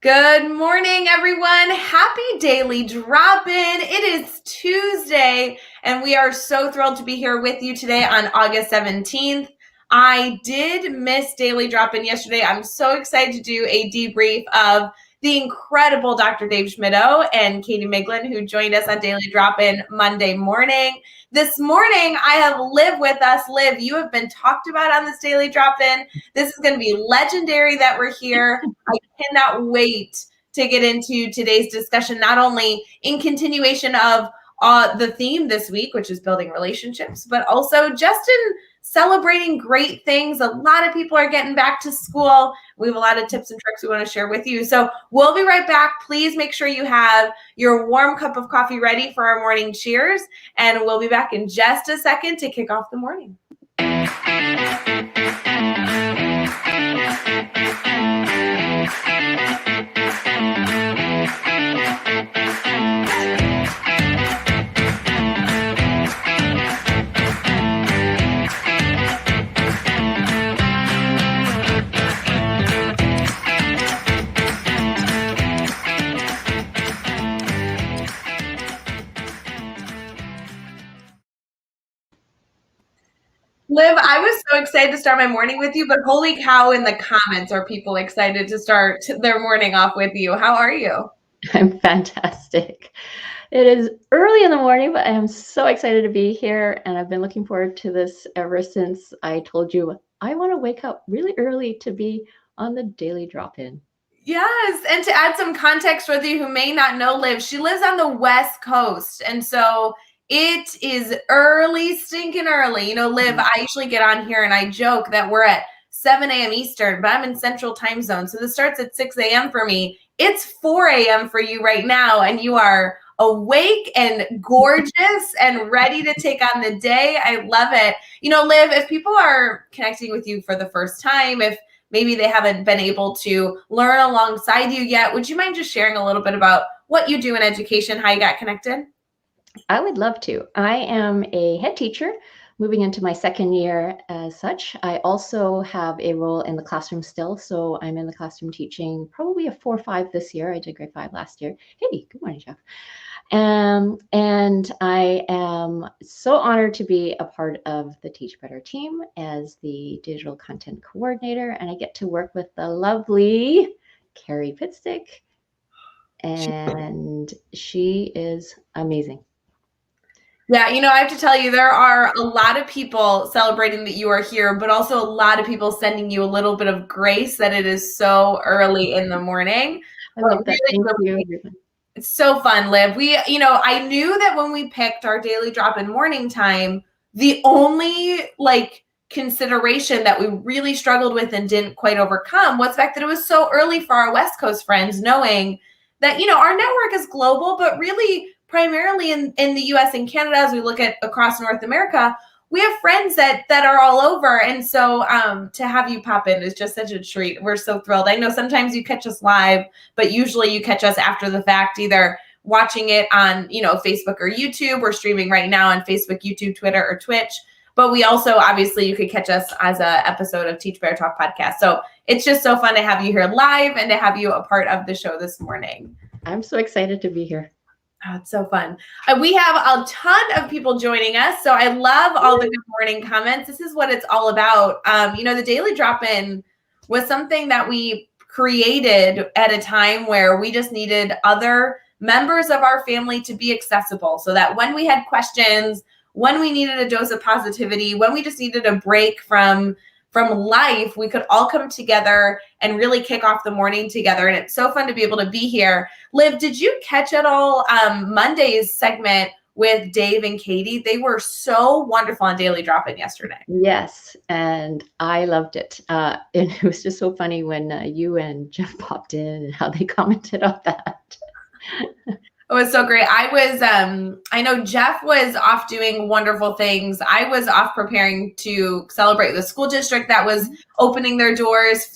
Good morning, everyone. Happy daily drop-in. It is Tuesday, and we are so thrilled to be here with you today on August 17th. I did miss daily drop-in yesterday. I'm so excited to do a debrief of the incredible Dr. Dave Schmittou and Katie Miglin, who joined us on daily drop-in Monday morning. This morning, I have Liv with us. Liv, you have been talked about on this daily drop-in. This is going to be legendary that we're here. I cannot wait to get into today's discussion, not only in continuation of the theme this week, which is building relationships, but also just in celebrating great things. A lot of people are getting back to school. We have a lot of tips and tricks we want to share with you. So we'll be right back. Please make sure you have your warm cup of coffee ready for our morning cheers. And we'll be back in just a second to kick off the morning. Liv, I was so excited to start my morning with you, but holy cow, in the comments are people excited to start their morning off with you. How are you? I'm fantastic. It is early in the morning, but I am so excited to be here, and I've been looking forward to this ever since I told you I want to wake up really early to be on the daily drop-in. Yes, and to add some context for you who may not know Liv, she lives on the West Coast, and so it is early, stinking early. You know, Liv, I usually get on here and I joke that we're at 7 a.m. Eastern, but I'm in Central Time Zone, so this starts at 6 a.m. for me. It's 4 a.m. for you right now, and you are awake and gorgeous and ready to take on the day. I love it. You know, Liv, if people are connecting with you for the first time, if maybe they haven't been able to learn alongside you yet, would you mind just sharing a little bit about what you do in education, how you got connected? I would love to. I am a head teacher moving into my second year as such. I also have a role in the classroom still. So I'm in the classroom teaching probably a 4-5 this year. I did grade 5 last year. Hey, good morning, Jeff. And I am so honored to be a part of the Teach Better team as the digital content coordinator. And I get to work with the lovely Carrie Pitstick. And she is amazing. Yeah, you know, I have to tell you, there are a lot of people celebrating that you are here, but also a lot of people sending you a little bit of grace that it is so early in the morning. I love that. Thank you. It's so fun, Liv. I knew that when we picked our daily drop-in morning time, the only consideration that we really struggled with and didn't quite overcome was the fact that it was so early for our West Coast friends, knowing that, our network is global, but really primarily in the US and Canada, as we look at across North America, we have friends that are all over. And so to have you pop in is just such a treat. We're so thrilled. I know sometimes you catch us live, but usually you catch us after the fact, either watching it on, Facebook or YouTube. We're streaming right now on Facebook, YouTube, Twitter, or Twitch. But we also, obviously, you could catch us as an episode of Teach Better Talk podcast. So it's just so fun to have you here live and to have you a part of the show this morning. I'm so excited to be here. Oh, it's so fun. We have a ton of people joining us. So I love all the good morning comments. This is what it's all about. The daily drop-in was something that we created at a time where we just needed other members of our family to be accessible, so that when we had questions, when we needed a dose of positivity, when we just needed a break from life, we could all come together and really kick off the morning together. And it's so fun to be able to be here. Liv, did you catch at all Monday's segment with Dave and Katie? They were so wonderful on Daily Drop-In yesterday. Yes, and I loved it. And it was just so funny when you and Jeff popped in and how they commented on that. It was so great. I know Jeff was off doing wonderful things. I was off preparing to celebrate the school district that was opening their doors,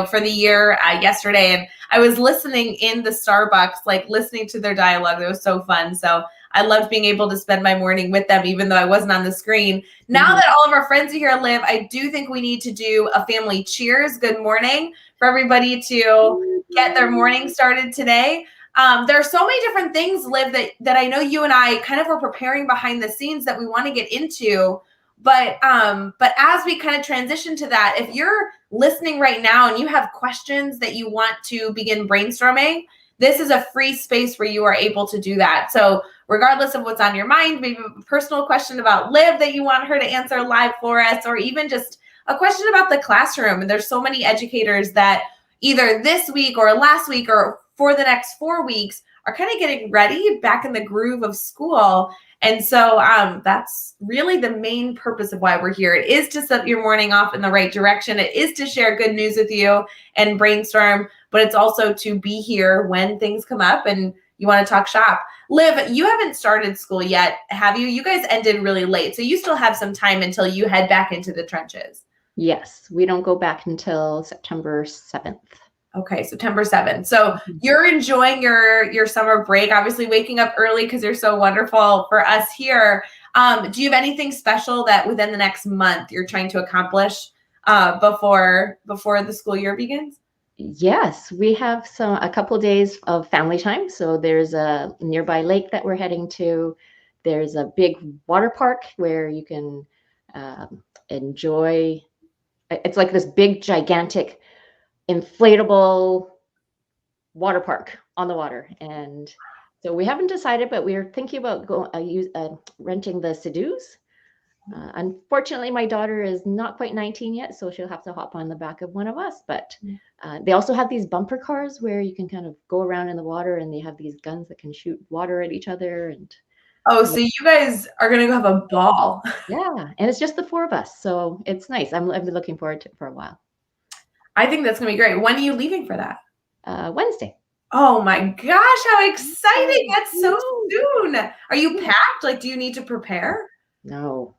for the year yesterday. And I was listening in the Starbucks, listening to their dialogue. It was so fun. So I loved being able to spend my morning with them, even though I wasn't on the screen. Now that all of our friends are here, Liv, I do think we need to do a family cheers. Good morning for everybody to get their morning started today. There are so many different things, Liv, that I know you and I kind of were preparing behind the scenes that we want to get into. But as we kind of transition to that, if you're listening right now and you have questions that you want to begin brainstorming, this is a free space where you are able to do that. So regardless of what's on your mind, maybe a personal question about Liv that you want her to answer live for us, or even just a question about the classroom. And there's so many educators that either this week or last week or for the next 4 weeks are kind of getting ready back in the groove of school. And so that's really the main purpose of why we're here. It is to set your morning off in the right direction. It is to share good news with you and brainstorm, but it's also to be here when things come up and you want to talk shop. Liv, you haven't started school yet, have you? You guys ended really late, so you still have some time until you head back into the trenches. Yes, we don't go back until September 7th. Okay, September 7th. So you're enjoying your summer break, obviously waking up early because you're so wonderful for us here. Do you have anything special that within the next month you're trying to accomplish before the school year begins? Yes, we have a couple of days of family time. So there's a nearby lake that we're heading to. There's a big water park where you can enjoy. It's like this big, gigantic, inflatable water park on the water. And so we haven't decided, but we're thinking about renting the Sea-Doos. Unfortunately, my daughter is not quite 19 yet, so she'll have to hop on the back of one of us. But they also have these bumper cars where you can kind of go around in the water, and they have these guns that can shoot water at each other. And so you guys are going to go have a ball. Yeah, and it's just the 4 of us, so it's nice. I've been looking forward to it for a while. I think that's going to be great. When are you leaving for that? Wednesday. Oh my gosh, how exciting. That's so soon. Are you packed? Like, do you need to prepare? No.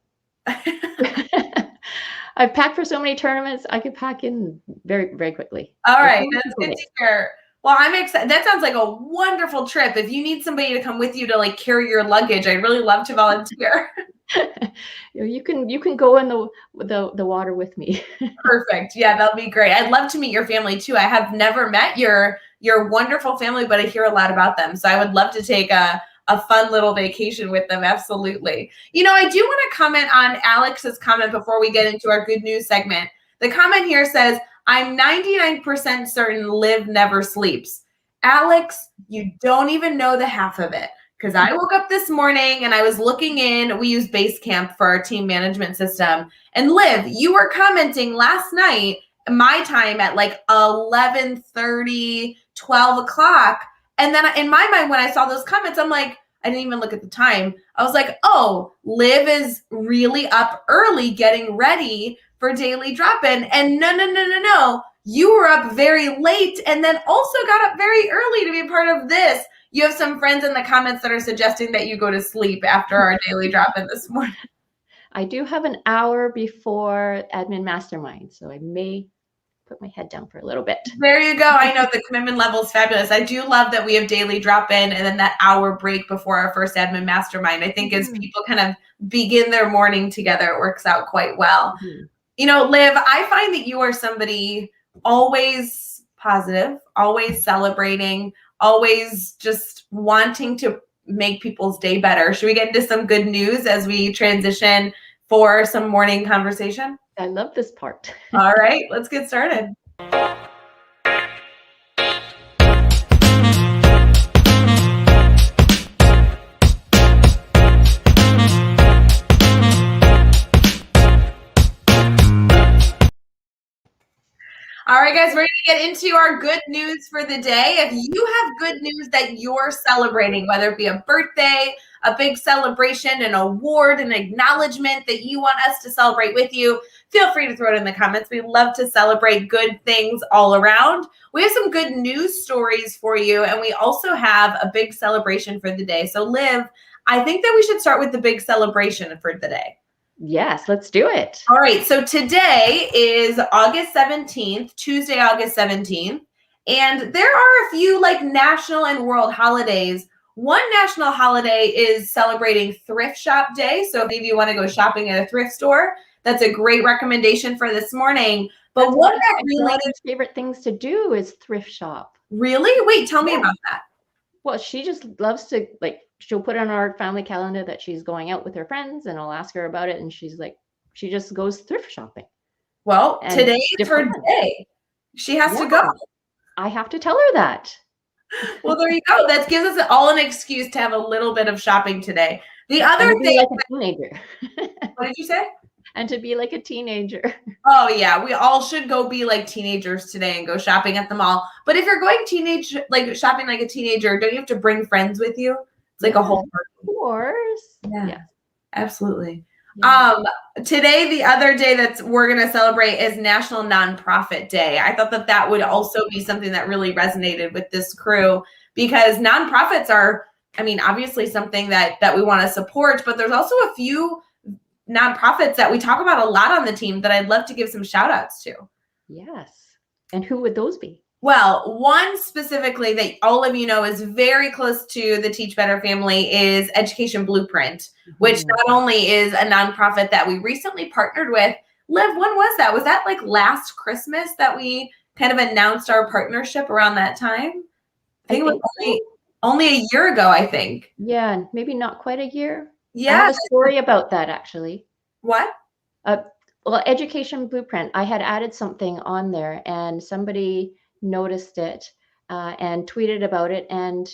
I've packed for so many tournaments. I could pack in very, very quickly. All right, that's good to hear. Well, I'm excited. That sounds like a wonderful trip. If you need somebody to come with you to like carry your luggage, I'd really love to volunteer. You can go in the water with me. Perfect. Yeah, that'll be great. I'd love to meet your family too. I have never met your wonderful family, but I hear a lot about them. So I would love to take a fun little vacation with them. Absolutely. You know, I do want to comment on Alex's comment before we get into our good news segment. The comment here says, I'm 99% certain Liv never sleeps. Alex, you don't even know the half of it. Because I woke up this morning and I was looking in, we use Basecamp for our team management system. And Liv, you were commenting last night, my time at like 11:30, 12 o'clock. And then in my mind, when I saw those comments, I'm like, I didn't even look at the time. I was like, oh, Liv is really up early getting ready for Daily Drop-In. And no. You were up very late and then also got up very early to be a part of this. You have some friends in the comments that are suggesting that you go to sleep after our Daily Drop-In this morning. I do have an hour before admin mastermind, so I may put my head down for a little bit. There you go. I know the commitment level is fabulous. I do love that we have Daily Drop-In and then that hour break before our first admin mastermind. I think as people kind of begin their morning together, it works out quite well. You know, Liv, I find that you are somebody always positive, always celebrating, always just wanting to make people's day better. Should we get into some good news as we transition for some morning conversation? I love this part. All right, let's get started. All right, guys, ready to get into our good news for the day. If you have good news that you're celebrating, whether it be a birthday, a big celebration, an award, an acknowledgement that you want us to celebrate with you, feel free to throw it in the comments. We love to celebrate good things all around. We have some good news stories for you, and we also have a big celebration for the day. So, Liv, I think that we should start with the big celebration for the day. Yes, let's do it. All right. So today is August 17th, Tuesday, August 17th. And there are a few like national and world holidays. One national holiday is celebrating Thrift Shop Day. So if maybe you want to go shopping at a thrift store, that's a great recommendation for this morning. But That's what one of that my really daughter's favorite things to do is thrift shop. really, wait, tell me Yeah. about that. Well, she just loves to, like, she'll put on our family calendar that she's going out with her friends, and I'll ask her about it, and she's like, she just goes thrift shopping. Well, And today is her different ones. day. She has to Yeah, go. I have to tell her that. Well, there you go. That gives us all an excuse to have a little bit of shopping today. The other And to be thing, like a teenager. what did you say? And to be like a teenager. Oh yeah, we all should go be like teenagers today and go shopping at the mall. But if you're going like shopping like a teenager, don't you have to bring friends with you? It's like a whole Of course. Yeah. Absolutely. Yeah. Today, the other day that we're going to celebrate is National Nonprofit Day. I thought that that would also be something that really resonated with this crew because nonprofits are, I mean, obviously something that we want to support, but there's also a few nonprofits that we talk about a lot on the team that I'd love to give some shout outs to. Yes. And who would those be? Well, one specifically that all of you know is very close to the Teach Better family is Education Blueprint, which not only is a nonprofit that we recently partnered with. Liv, when was that? Was that like last Christmas that we kind of announced our partnership around that time? I think it was only a year ago, I think. Yeah, maybe not quite a year. Yeah. I have a story about that, actually. What? Well, Education Blueprint, I had added something on there and somebody noticed it and tweeted about it and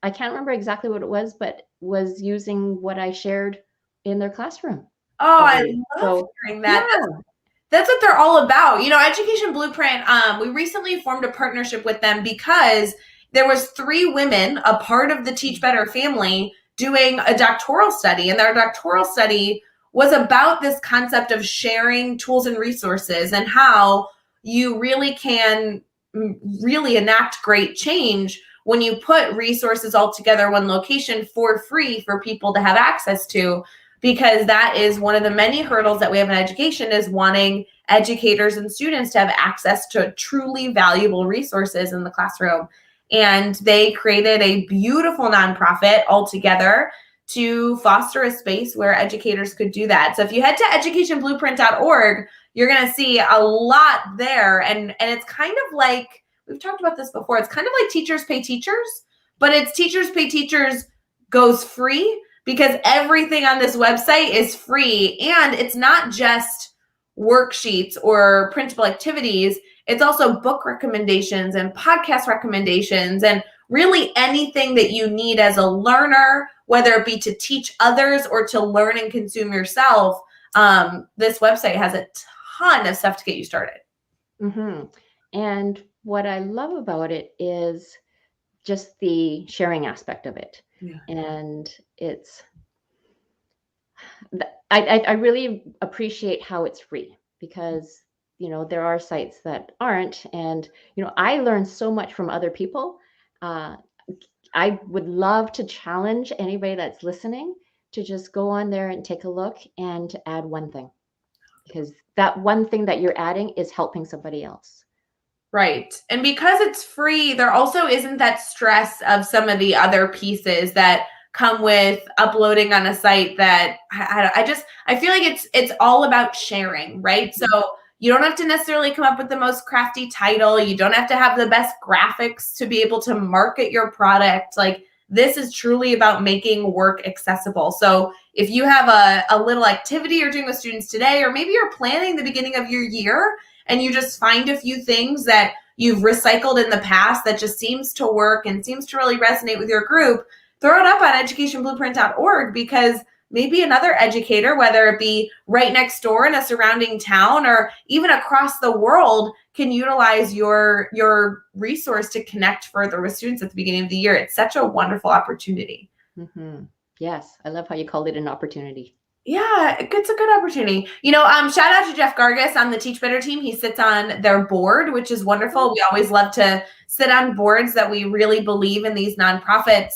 I can't remember exactly what it was, but was using what I shared in their classroom. Oh, I love hearing that. Yeah. That's what they're all about. You know, Education Blueprint, we recently formed a partnership with them because there was 3 women, a part of the Teach Better family, doing a doctoral study. And their doctoral study was about this concept of sharing tools and resources and how you really can really enact great change when you put resources all together one location for free for people to have access to, because that is one of the many hurdles that we have in education is wanting educators and students to have access to truly valuable resources in the classroom. And they created a beautiful nonprofit altogether to foster a space where educators could do that. So if you head to educationblueprint.org, you're going to see a lot there. And it's kind of like, we've talked about this before, it's kind of like Teachers Pay Teachers, but it's Teachers Pay Teachers goes free because everything on this website is free. And it's not just worksheets or printable activities. It's also book recommendations and podcast recommendations and really anything that you need as a learner, whether it be to teach others or to learn and consume yourself. This website has a ton of stuff to get you started. Mm-hmm. And what I love about it is just the sharing aspect of it. Yeah. And I really appreciate how it's free because, you know, there are sites that aren't. And, you know, I learn so much from other people. I would love to challenge anybody that's listening to just go on there and take a look and to add one thing, because that one thing that you're adding is helping somebody else. Right. And because it's free, there also isn't that stress of some of the other pieces that come with uploading on a site that I feel like it's all about sharing, right? So you don't have to necessarily come up with the most crafty title. You don't have to have the best graphics to be able to market your product. Like, this is truly about making work accessible. So if you have a little activity you're doing with students today, or maybe you're planning the beginning of your year and you just find a few things that you've recycled in the past that just seems to work and seems to really resonate with your group, throw it up on educationblueprint.org, because maybe another educator, whether it be right next door in a surrounding town or even across the world, can utilize your resource to connect further with students at the beginning of the year. It's such a wonderful opportunity. Mm-hmm. Yes, I love how you called it an opportunity. Yeah, it's a good opportunity. You know, shout out to Jeff Gargas on the Teach Better team. He sits on their board, which is wonderful. We always love to sit on boards that we really believe in these nonprofits.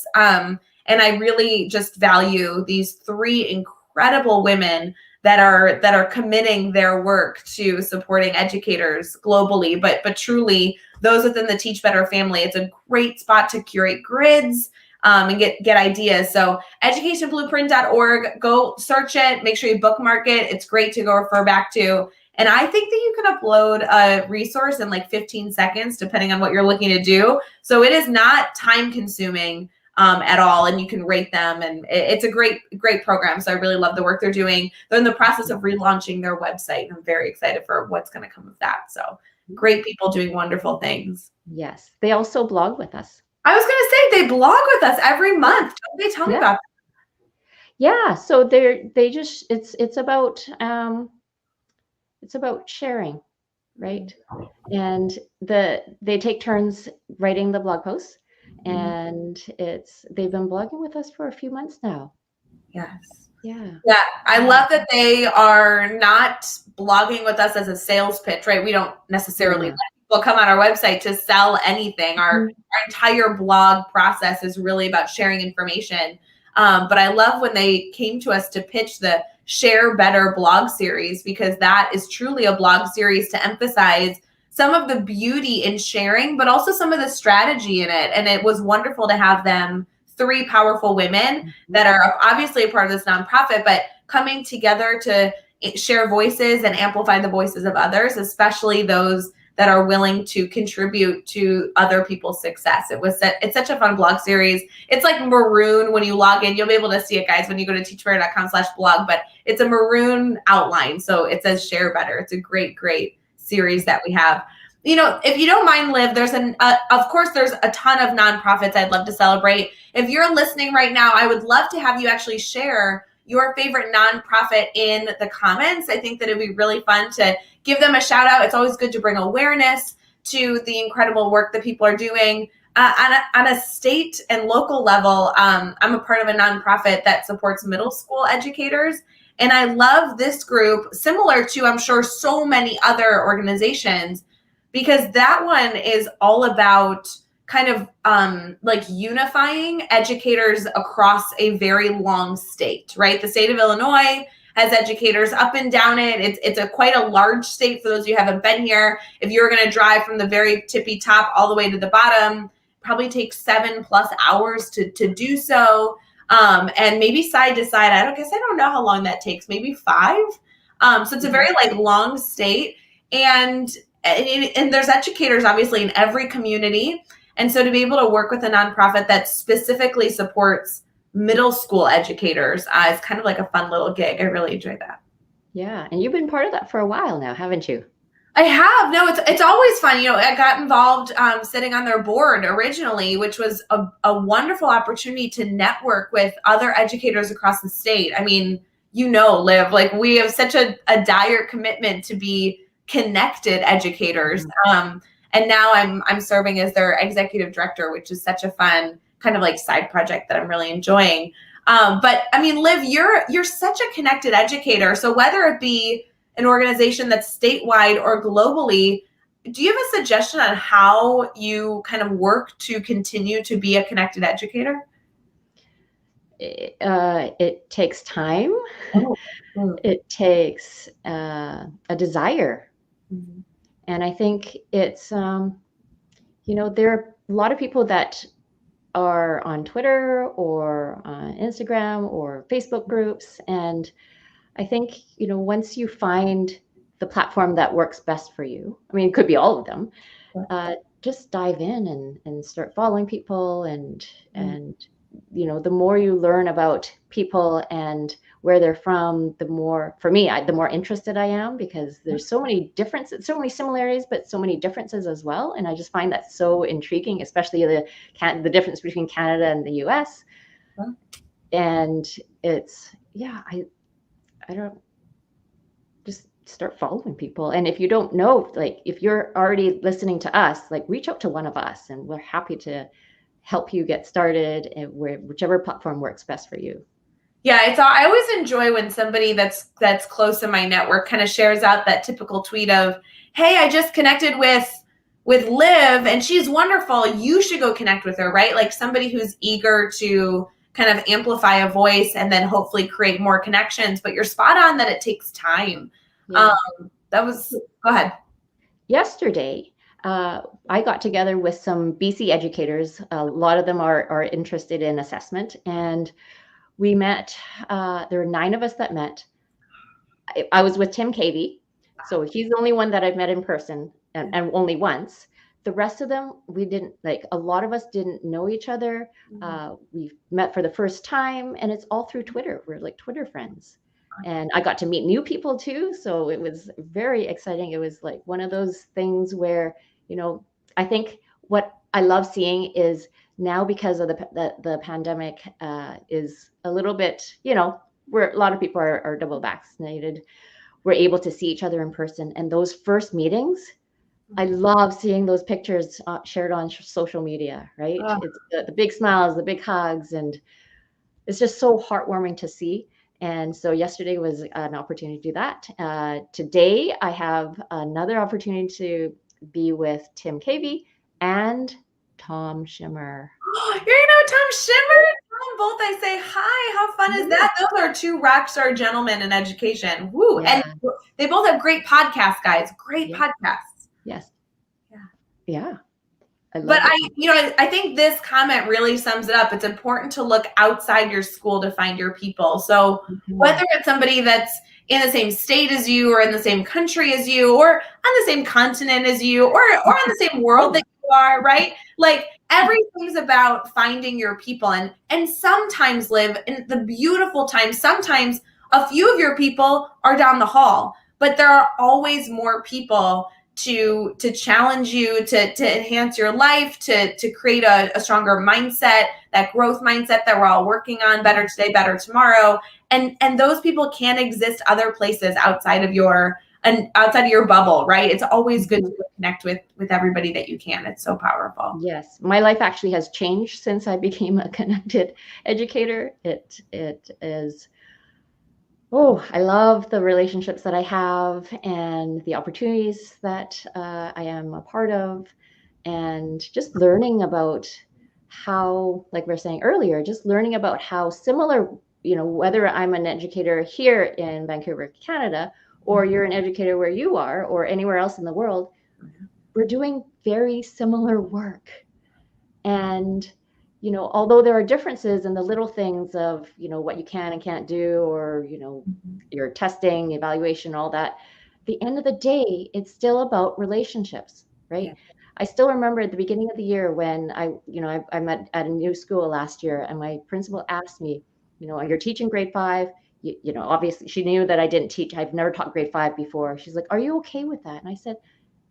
And I really just value these 3 incredible women that are committing their work to supporting educators globally, but truly those within the Teach Better family. It's a great spot to curate grids and get ideas. So educationblueprint.org, go search it, make sure you bookmark it. It's great to go refer back to. And I think that you can upload a resource in like 15 seconds, depending on what you're looking to do. So it is not time consuming at all. And you can rate them. And it's a great, great program. So I really love the work they're doing. They're in the process of relaunching their website. And I'm very excited for what's going to come of that. So great people doing wonderful things. Yes. They also blog with us. I was going to say they blog with us every month. Don't they tell me about that? Yeah. So it's about sharing, right? And they take turns writing the blog posts, and they've been blogging with us for a few months now. Yes. Yeah. Yeah. I love that they are not blogging with us as a sales pitch, right? We don't necessarily let people come on our website to sell anything. Our entire blog process is really about sharing information. But I love when they came to us to pitch the Share Better blog series, because that is truly a blog series to emphasize some of the beauty in sharing, but also some of the strategy in it. And it was wonderful to have them, 3 powerful women that are obviously a part of this nonprofit, but coming together to share voices and amplify the voices of others, especially those that are willing to contribute to other people's success. It's such a fun blog series. It's like maroon when you log in. You'll be able to see it, guys, when you go to teachbetter.com/blog, but it's a maroon outline. So it says Share Better. It's a great, great series that we have. You know, if you don't mind, Liv, there's of course, there's a ton of nonprofits I'd love to celebrate. If you're listening right now, I would love to have you actually share your favorite nonprofit in the comments. I think that it'd be really fun to give them a shout out. It's always good to bring awareness to the incredible work that people are doing. On a state and local level, I'm a part of a nonprofit that supports middle school educators. And I love this group, similar to, I'm sure, so many other organizations, because that one is all about kind of like unifying educators across a very long state, right? The state of Illinois has educators up and down it. It's quite a large state for those of you who haven't been here. If you're going to drive from the very tippy top all the way to the bottom, probably takes 7+ hours to do so. And maybe side to side, I don't know how long that takes, maybe 5. So it's a very like long state. And there's educators obviously in every community. And so to be able to work with a nonprofit that specifically supports middle school educators is kind of like a fun little gig. I really enjoy that. Yeah. And you've been part of that for a while now, haven't you? I have. No, it's always fun. You know, I got involved sitting on their board originally, which was a wonderful opportunity to network with other educators across the state. I mean, you know, Liv, like we have such a dire commitment to be connected educators. And now I'm serving as their executive director, which is such a fun kind of like side project that I'm really enjoying. But I mean, Liv, you're such a connected educator. So whether it be an organization that's statewide or globally, do you have a suggestion on how you kind of work to continue to be a connected educator? It takes time. It takes a desire. And I think it's, there are a lot of people that are on Twitter or on Instagram or Facebook groups. And I think, once you find the platform that works best for you, I mean, it could be all of them, just dive in and start following people. And the more you learn about people and where they're from, the more, for me, the more interested I am, because there's so many differences, so many similarities, but so many differences as well. And I just find that so intriguing, especially the difference between Canada and the US. And it's, I don't, just start following people. And if you don't know, like if you're already listening to us, like reach out to one of us and we're happy to help you get started and whichever platform works best for you. Yeah, I always enjoy when somebody that's close in my network kind of shares out that typical tweet of, hey, I just connected with Liv and she's wonderful. You should go connect with her, right? Like somebody who's eager to kind of amplify a voice and then hopefully create more connections. But you're spot on that it takes time. Yeah. Go ahead. Yesterday, I got together with some BC educators. A lot of them are interested in assessment, and we met. There were 9 of us that met. I was with Tim Cavey, So he's the only one that I've met in person, and only once. The rest of them, we didn't, like, a lot of us didn't know each other. We met for the first time, and it's all through Twitter. We're like Twitter friends. And I got to meet new people too. So it was very exciting. It was like one of those things where, I think what I love seeing is now, because of the pandemic, is a little bit, where a lot of people are double vaccinated, we're able to see each other in person. And those first meetings, I love seeing those pictures shared on social media, right? It's the big smiles, the big hugs, and it's just so heartwarming to see. And so yesterday was an opportunity to do that. Today, I have another opportunity to be with Tim Cavey and Tom Schimmer. You know Tom Schimmer and Tom both. I say hi. How fun is that? Those are two rock star gentlemen in education. Woo! Yeah. And they both have great podcasts, guys. Great podcasts. Yes. Yeah. I think this comment really sums it up. It's important to look outside your school to find your people. So whether it's somebody that's in the same state as you, or in the same country as you, or on the same continent as you, or on the same world that you are, right? Like, everything's about finding your people. And sometimes, Liv, in the beautiful times, sometimes a few of your people are down the hall, but there are always more people to challenge you, to enhance your life, to create a stronger mindset, that growth mindset that we're all working on, better today, better tomorrow. And those people can exist other places outside of your bubble, right? It's always good to connect with everybody that you can. It's so powerful. Yes. My life actually has changed since I became a connected educator. It is, I love the relationships that I have and the opportunities that I am a part of, and just learning about how, like we were saying earlier, just learning about how similar, whether I'm an educator here in Vancouver, Canada, or you're an educator where you are, or anywhere else in the world, we're doing very similar work. And although there are differences in the little things of, what you can and can't do, or, your testing, evaluation, all that, at the end of the day, it's still about relationships, right? Yeah. I still remember at the beginning of the year when I met at a new school last year, and my principal asked me, you're teaching grade 5, obviously she knew that I didn't teach. I've never taught grade 5 before. She's like, are you okay with that? And I said,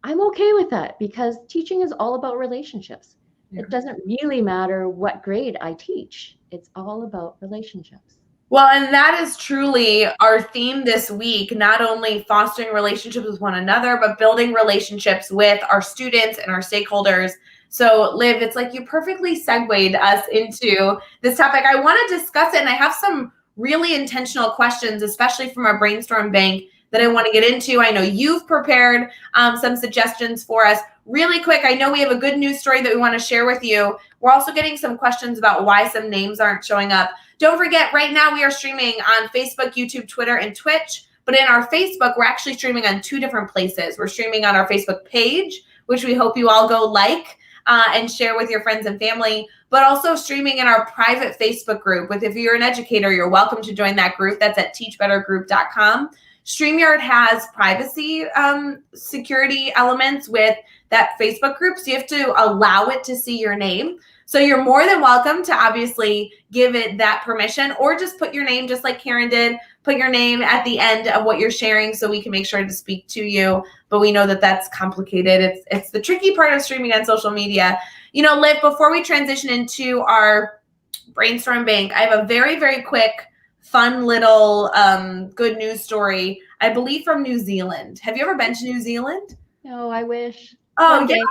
I'm okay with that, because teaching is all about relationships. It doesn't really matter what grade I teach. It's all about relationships. Well, and that is truly our theme this week, not only fostering relationships with one another, but building relationships with our students and our stakeholders. So, Liv, it's like you perfectly segued us into this topic. I want to discuss it, and I have some really intentional questions, especially from our brainstorm bank, that I want to get into. I know you've prepared some suggestions for us. Really quick, I know we have a good news story that we want to share with you. We're also getting some questions about why some names aren't showing up. Don't forget, right now we are streaming on Facebook, YouTube, Twitter, and Twitch. But in our Facebook, we're actually streaming on 2 different places. We're streaming on our Facebook page, which we hope you all go like and share with your friends and family, but also streaming in our private Facebook group. If you're an educator, you're welcome to join that group. That's at teachbettergroup.com. StreamYard has privacy security elements with that Facebook group, so you have to allow it to see your name. So you're more than welcome to obviously give it that permission, or just put your name, just like Karen did, put your name at the end of what you're sharing so we can make sure to speak to you. But we know that that's complicated. It's the tricky part of streaming on social media. Liv, before we transition into our brainstorm bank, I have a very, very quick, fun little good news story, I believe from New Zealand. Have you ever been to New Zealand? No, I wish. Oh, yeah.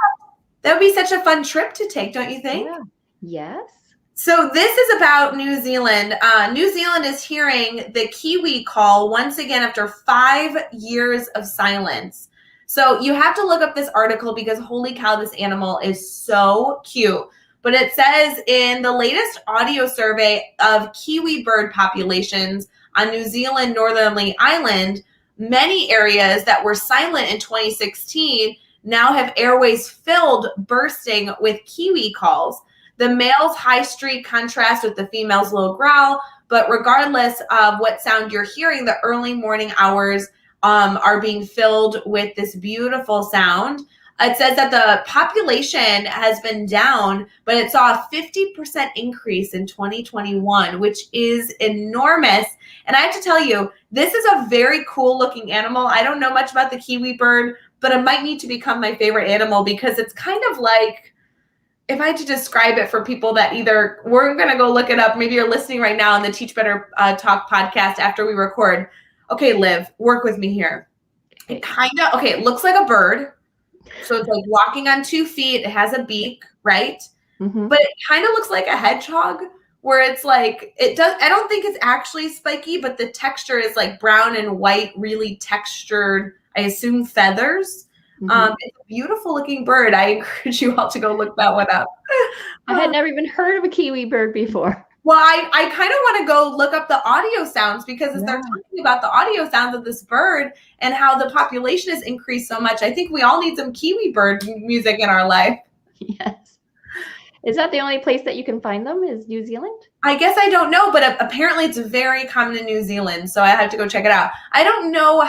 That would be such a fun trip to take, don't you think? Yeah. Yes. So this is about New Zealand. New Zealand is hearing the kiwi call once again after 5 years of silence. So you have to look up this article, because holy cow, this animal is so cute. But it says in the latest audio survey of kiwi bird populations on New Zealand Northerly Island, many areas that were silent in 2016 now have airways filled, bursting with kiwi calls. The male's high streak contrasts with the female's low growl, but regardless of what sound you're hearing, the early morning hours are being filled with this beautiful sound. It says that the population has been down, but it saw a 50% increase in 2021, which is enormous. And I have to tell you, this is a very cool looking animal. I don't know much about the kiwi bird, but it might need to become my favorite animal because it's kind of like, if I had to describe it for people that either we're going to go look it up, maybe you're listening right now on the Teach Better Talk podcast after we record. Okay, Liv, work with me here. It it looks like a bird. So it's like walking on 2 feet. It has a beak, right? Mm-hmm. But it kind of looks like a hedgehog where it's like, I don't think it's actually spiky, but the texture is like brown and white, really textured, I assume feathers. Mm-hmm. It's a beautiful looking bird. I encourage you all to go look that one up. I had never even heard of a kiwi bird before. Well, I kind of want to go look up the audio sounds because as they're Yeah. talking about the audio sounds of this bird and how the population has increased so much, I think we all need some kiwi bird music in our life. Yes. Is that the only place that you can find them, is New Zealand? I guess I don't know, but apparently it's very common in New Zealand, so I have to go check it out. I don't know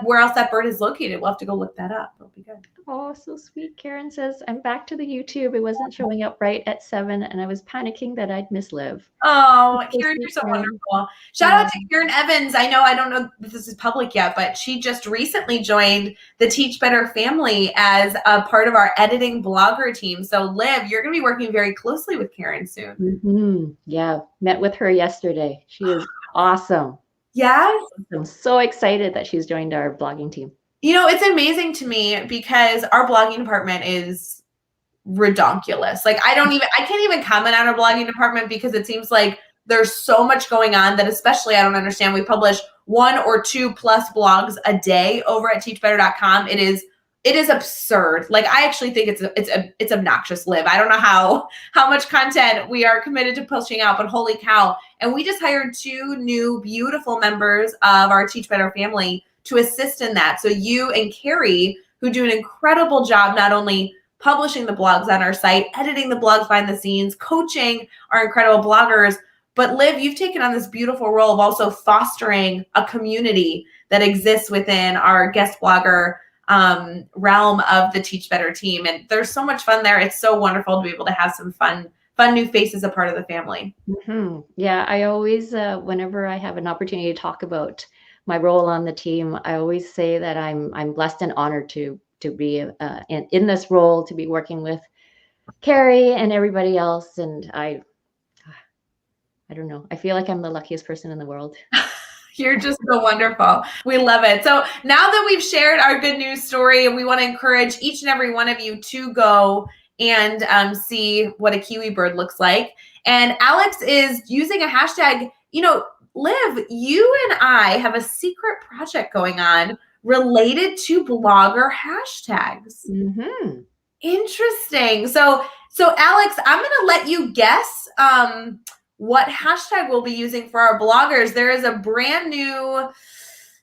where else that bird is located. We'll have to go look that up. It'll be good. Oh, so sweet. Karen says, I'm back to the YouTube. It wasn't showing up right at 7, and I was panicking that I'd miss Liv. Oh, So Karen, sweet, you're so Karen. wonderful. Shout out to Karen Evans. I don't know if this is public yet, but she just recently joined the Teach Better family as a part of our editing blogger team. So Liv, you're going to be working very closely with Karen soon. Mm-hmm. Yeah, met with her yesterday. She is awesome. Yes. I'm so excited that she's joined our blogging team. It's amazing to me because our blogging department is redonkulous. Like I can't even comment on our blogging department because it seems like there's so much going on that especially I don't understand. We publish 1 or 2 plus blogs a day over at teachbetter.com. It is absurd. Like I actually think it's obnoxious, Liv. I don't know how much content we are committed to pushing out, but holy cow. And we just hired 2 new beautiful members of our Teach Better family to assist in that. So you and Carrie, who do an incredible job, not only publishing the blogs on our site, editing the blogs behind the scenes, coaching our incredible bloggers, but Liv, you've taken on this beautiful role of also fostering a community that exists within our guest blogger realm of the Teach Better team. And there's so much fun there. It's so wonderful to be able to have some fun new faces a part of the family. Mm-hmm. Yeah, I always, whenever I have an opportunity to talk about my role on the team, I always say that I'm blessed and honored to be in this role, to be working with Carrie and everybody else. And I don't know. I feel like I'm the luckiest person in the world. You're just so wonderful. We love it. So now that we've shared our good news story, we want to encourage each and every one of you to go and see what a kiwi bird looks like. And Alex is using a hashtag. Liv, you and I have a secret project going on related to blogger hashtags. Mm-hmm. Interesting. So Alex, I'm going to let you guess what hashtag we'll be using for our bloggers. There is a brand new,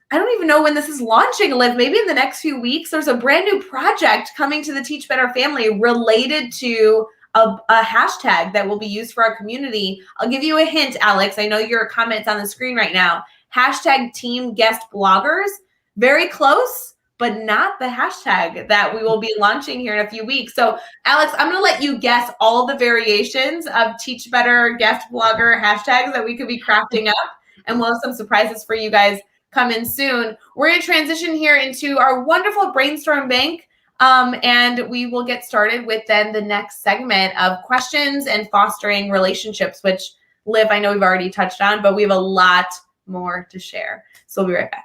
I don't even know when this is launching, Liv, maybe in the next few weeks. There's a brand new project coming to the Teach Better family related to a hashtag that will be used for our community. I'll give you a hint, Alex. I know your comment's on the screen right now. Hashtag team guest bloggers. Very close, but not the hashtag that we will be launching here in a few weeks. So Alex, I'm going to let you guess all the variations of Teach Better guest blogger hashtags that we could be crafting up. And we'll have some surprises for you guys coming soon. We're going to transition here into our wonderful brainstorm bank. And we will get started with then the next segment of questions and fostering relationships, which Liv, I know we've already touched on, but we have a lot more to share. So we'll be right back.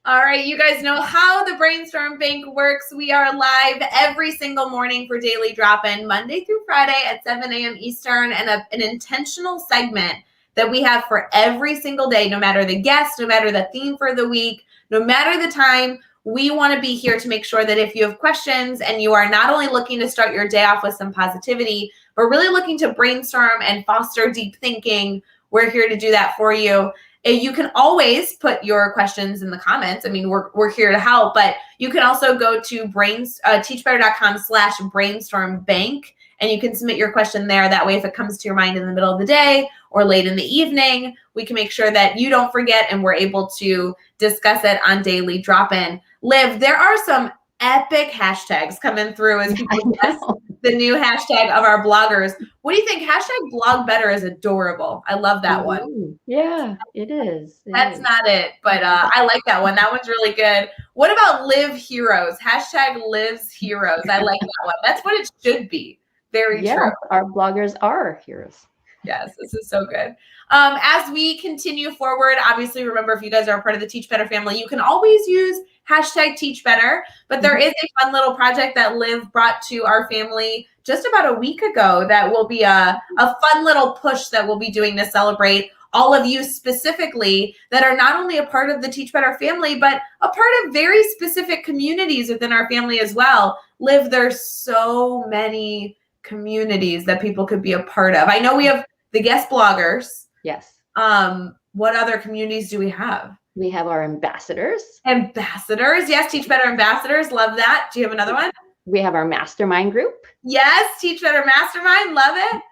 All right, you guys know how the Brainstorm Bank works. We are live every single morning for Daily Drop-In, Monday through Friday at 7 a.m. Eastern, and an intentional segment that we have for every single day, no matter the guest, no matter the theme for the week, no matter the time. We want to be here to make sure that if you have questions and you are not only looking to start your day off with some positivity, but really looking to brainstorm and foster deep thinking, we're here to do that for you. You can always put your questions in the comments. I mean, we're here to help, but you can also go to teachbetter.com/brainstorm bank, and you can submit your question there. That way, if it comes to your mind in the middle of the day or late in the evening, we can make sure that you don't forget and we're able to discuss it on Daily Drop-In. Liv, there are some epic hashtags coming through as people guess the new hashtag of our bloggers. What do you think? Hashtag blog better is adorable. I love that one. Yeah, it is. That's not it, but I like that one. That one's really good. What about Live Heroes? Hashtag Lives Heroes. I like that one. That's what it should be. Very true. Our bloggers are heroes. Yes, this is so good. As we continue forward, obviously, remember, if you guys are a part of the Teach Better family, you can always use hashtag Teach Better, but there is a fun little project that Liv brought to our family just about a week ago that will be a fun little push that we'll be doing to celebrate all of you specifically that are not only a part of the Teach Better family, but a part of very specific communities within our family as well. Liv, there's so many communities that people could be a part of. I know we have the guest bloggers. Yes. What other communities do we have? We have our ambassadors. Ambassadors. Yes, Teach Better ambassadors. Love that. Do you have another one? We have our mastermind group. Yes, Teach Better mastermind. Love it.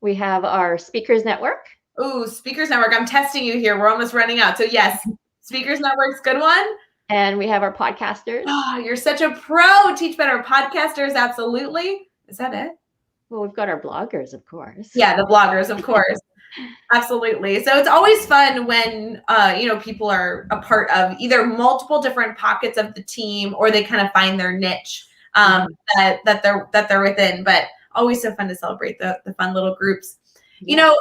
We have our speakers network. Ooh, speakers network. I'm testing you here. We're almost running out. So yes, speakers network's good one. And we have our podcasters. Oh, you're such a pro. Teach Better podcasters. Absolutely. Is that it? Well, we've got our bloggers, of course. Yeah, the bloggers, of course. Absolutely. So it's always fun when people are a part of either multiple different pockets of the team, or they kind of find their niche that they're within. But always so fun to celebrate the fun little groups. Yeah.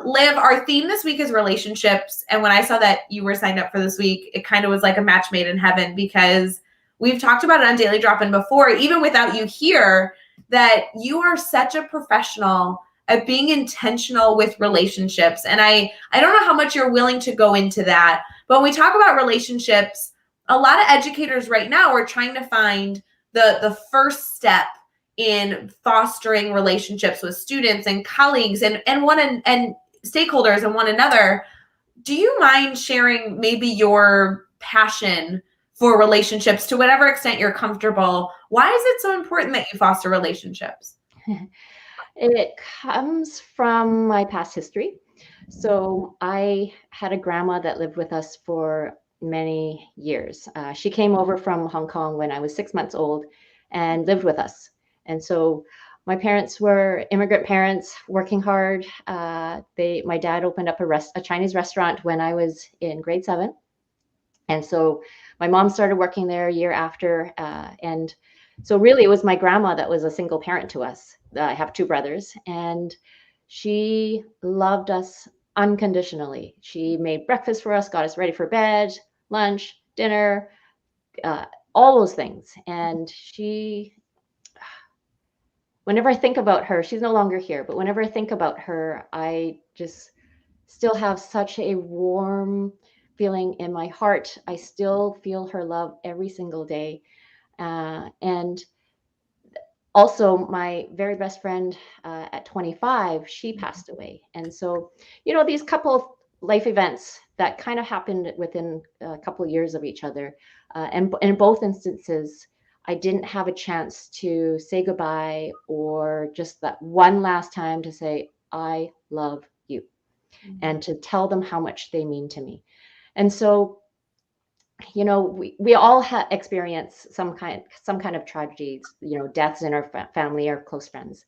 Liv, our theme this week is relationships. And when I saw that you were signed up for this week, it kind of was like a match made in heaven, because we've talked about it on Daily Drop-In before, even without you here, that you are such a professional at being intentional with relationships. And I don't know how much you're willing to go into that, but when we talk about relationships, a lot of educators right now are trying to find the first step in fostering relationships with students and colleagues and stakeholders and one another. Do you mind sharing maybe your passion for relationships to whatever extent you're comfortable? Why is it so important that you foster relationships? It comes from my past history. So I had a grandma that lived with us for many years. She came over from Hong Kong when I was 6 months old and lived with us. And so my parents were immigrant parents working hard. My dad opened up a Chinese restaurant when I was in grade 7. And so my mom started working there a year after. And so really it was my grandma that was a single parent to us. I have 2 brothers, and she loved us unconditionally. She made breakfast for us, got us ready for bed, lunch, dinner, all those things. And whenever I think about her, she's no longer here, but whenever I think about her, I just still have such a warm feeling in my heart. I still feel her love every single day. And also, my very best friend at 25, she passed away. And so, these couple of life events that kind of happened within a couple of years of each other. And in both instances, I didn't have a chance to say goodbye, or just that one last time to say, I love you, and to tell them how much they mean to me. And so, we all have experienced some kind of tragedies, deaths in our family or close friends.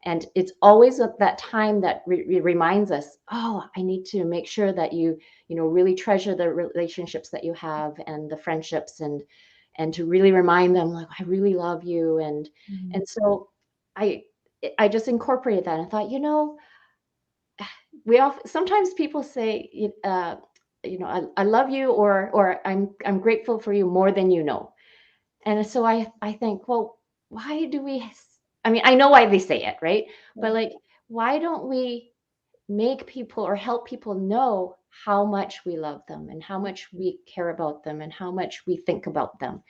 And it's always at that time that reminds us, I need to make sure that you really treasure the relationships that you have and the friendships, and to really remind them, like, I really love you. And so I just incorporated that and thought, sometimes people say, I love you, or I'm grateful for you more than you know. And so I think, well, why do we, I know why they say it, right? But like, why don't we make people or help people know how much we love them and how much we care about them and how much we think about them,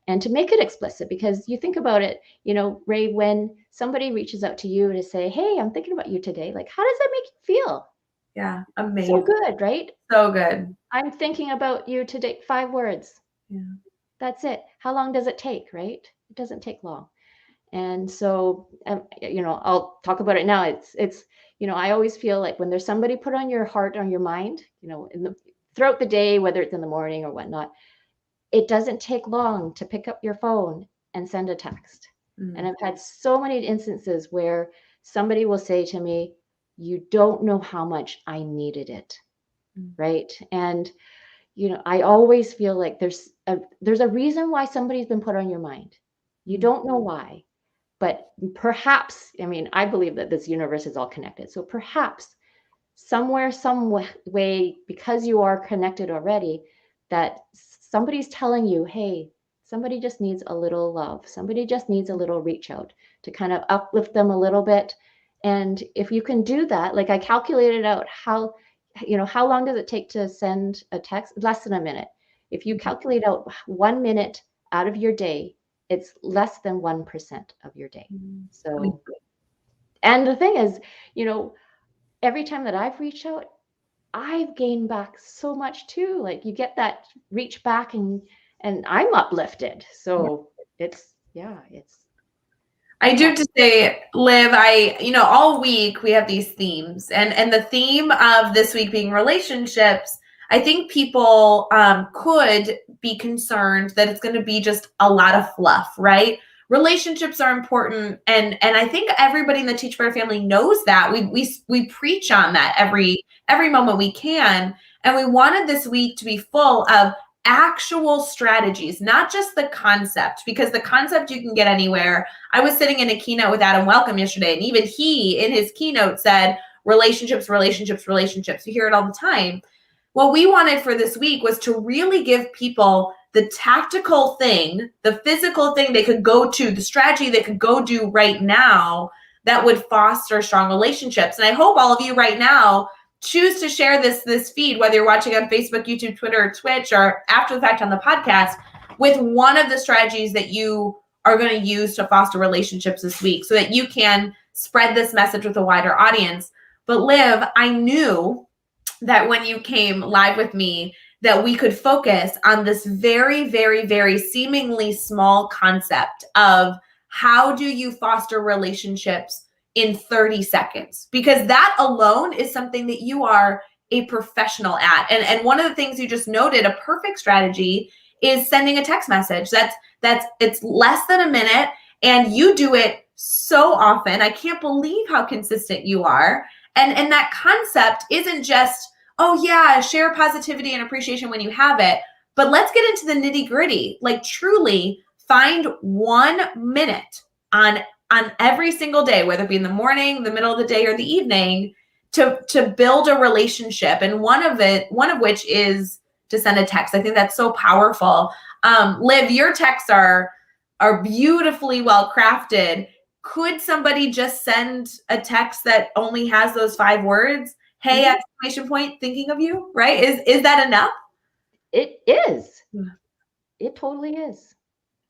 and to make it explicit? Because you think about it, Ray, when somebody reaches out to you to say, hey, I'm thinking about you today, like, how does that make you feel? Yeah. So Amazing. good, right? So good. I'm thinking about you today. 5 words. Yeah. That's it. How long does it take, right? It doesn't take long. And so, I'll talk about it now. It's, I always feel like when there's somebody put on your heart, on your mind, throughout the day, whether it's in the morning or whatnot, it doesn't take long to pick up your phone and send a text. And I've had so many instances where somebody will say to me, you don't know how much I needed it. Right. And, I always feel like there's a reason why somebody's been put on your mind. You don't know why, but perhaps, I believe that this universe is all connected. So perhaps somewhere, some way, because you are connected already, that somebody's telling you, hey, somebody just needs a little love. Somebody just needs a little reach out to kind of uplift them a little bit. And if you can do that, like I calculated out how long does it take to send a text? Less than a minute. If you calculate out 1 minute out of your day, it's less than 1% of your day. So, and the thing is, every time that I've reached out, I've gained back so much too. Like you get that reach back and I'm uplifted. So it's. I do have to say, Liv, all week we have these themes, and the theme of this week being relationships. I think people could be concerned that it's going to be just a lot of fluff, right? Relationships are important, and I think everybody in the Teach Better family knows that. We preach on that every moment we can, and we wanted this week to be full of actual strategies, not just the concept, because the concept you can get anywhere. I was sitting in a keynote with Adam Welcome yesterday, and even he, in his keynote, said relationships, relationships, relationships. You hear it all the time. What we wanted for this week was to really give people the tactical thing, the physical thing they could go to, the strategy they could go do right now that would foster strong relationships. And I hope all of you right now choose to share this feed, whether you're watching on Facebook, YouTube, Twitter, or Twitch, or after the fact on the podcast, with one of the strategies that you are going to use to foster relationships this week so that you can spread this message with a wider audience. But Liv, I knew that when you came live with me, that we could focus on this very, very, very seemingly small concept of how do you foster relationships in 30 seconds, because that alone is something that you are a professional at. And one of the things you just noted, a perfect strategy is sending a text message. It's less than a minute, and you do it so often. I can't believe how consistent you are. And that concept isn't just, oh yeah, share positivity and appreciation when you have it, but let's get into the nitty-gritty. Like truly find 1 minute on every single day, whether it be in the morning, the middle of the day, or the evening, to build a relationship. And one of which is to send a text. I think that's so powerful. Liv, your texts are beautifully well crafted. Could somebody just send a text that only has those 5 words? Hey, exclamation point, thinking of you, right? Is that enough? It is. It totally is.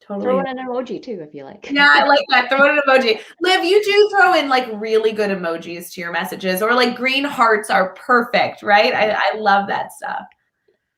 Totally. Throw in an emoji too, if you like. Yeah, I like that. Throw in an emoji. Liv, you do throw in like really good emojis to your messages, or like green hearts are perfect, right? I love that stuff.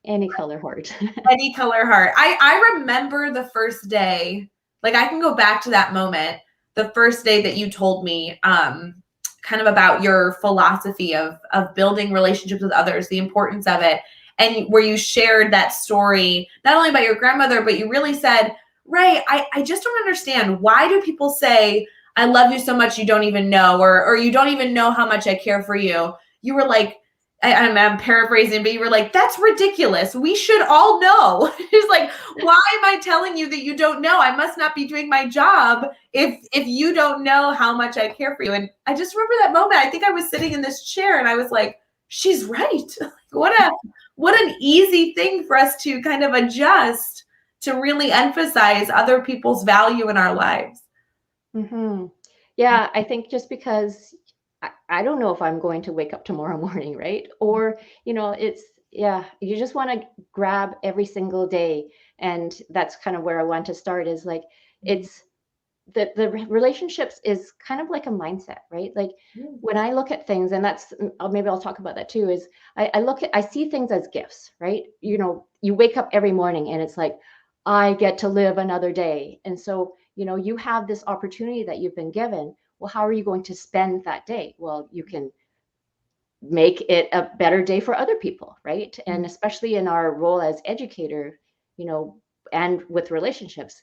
Any color heart. Any color heart. I remember the first day, like I can go back to that moment, the first day that you told me kind of about your philosophy of building relationships with others, the importance of it, and where you shared that story, not only about your grandmother, but you really said, Ray, I just don't understand. Why do people say, I love you so much you don't even know, or you don't even know how much I care for you? You were like, I'm paraphrasing, but you were like, that's ridiculous. We should all know. It's like, why am I telling you that you don't know? I must not be doing my job if you don't know how much I care for you. And I just remember that moment. I think I was sitting in this chair and I was like, she's right. What an easy thing for us to kind of adjust to really emphasize other people's value in our lives. Mm-hmm. Yeah, I think just because I don't know if I'm going to wake up tomorrow morning, right? Or, you just want to grab every single day. And that's kind of where I want to start is like, it's the relationships is kind of like a mindset, right? Like when I look at things, and that's maybe I'll talk about that too, is I see things as gifts, right? You know, you wake up every morning and it's like, I get to live another day. And so, you know, you have this opportunity that you've been given. Well, how are you going to spend that day? Well, you can make it a better day for other people, right? And especially in our role as educator, you know, and with relationships,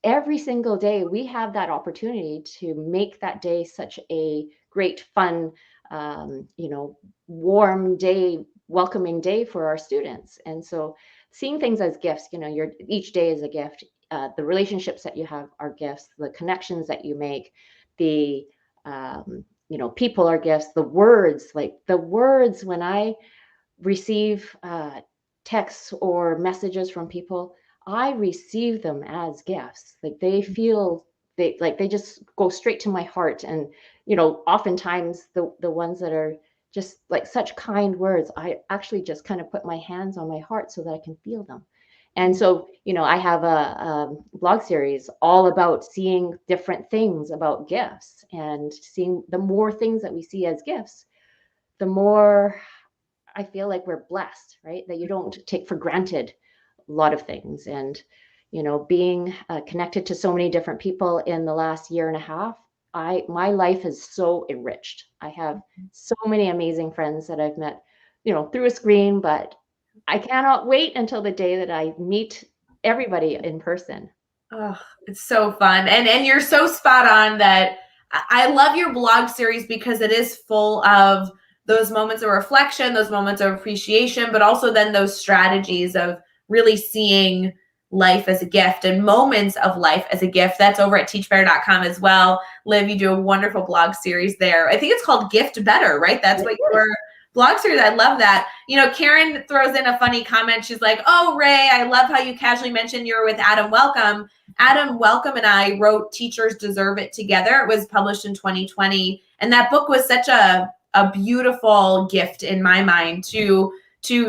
every single day we have that opportunity to make that day such a great, fun, you know, warm day, welcoming day for our students. And so seeing things as gifts, you know, each day is a gift. The relationships that you have are gifts, the connections that you make, the you know, people are gifts, the words, like the words when I receive texts or messages from people, I receive them as gifts. Like they feel they just go straight to my heart. And you know, oftentimes the ones that are just like such kind words, I actually just kind of put my hands on my heart so that I can feel them. And so, you know, I have a blog series all about seeing different things about gifts, and seeing the more things that we see as gifts, the more I feel like we're blessed, right? That you don't take for granted a lot of things. And, you know, being connected to so many different people in the last year and a half, my life is so enriched. I have so many amazing friends that I've met, you know, through a screen, but I cannot wait until the day that I meet everybody in person. Oh, it's so fun. And you're so spot on that I love your blog series because it is full of those moments of reflection, those moments of appreciation, but also then those strategies of really seeing life as a gift and moments of life as a gift. That's over at teachbetter.com as well. Liv, you do a wonderful blog series there. I think it's called Gift Better, right? That's what your blog series. I love that. You know, Karen throws in a funny comment. She's like, "Oh, Ray, I love how you casually mentioned you're with Adam Welcome. Adam Welcome and I wrote Teachers Deserve It together. It was published in 2020. And that book was such a beautiful gift in my mind to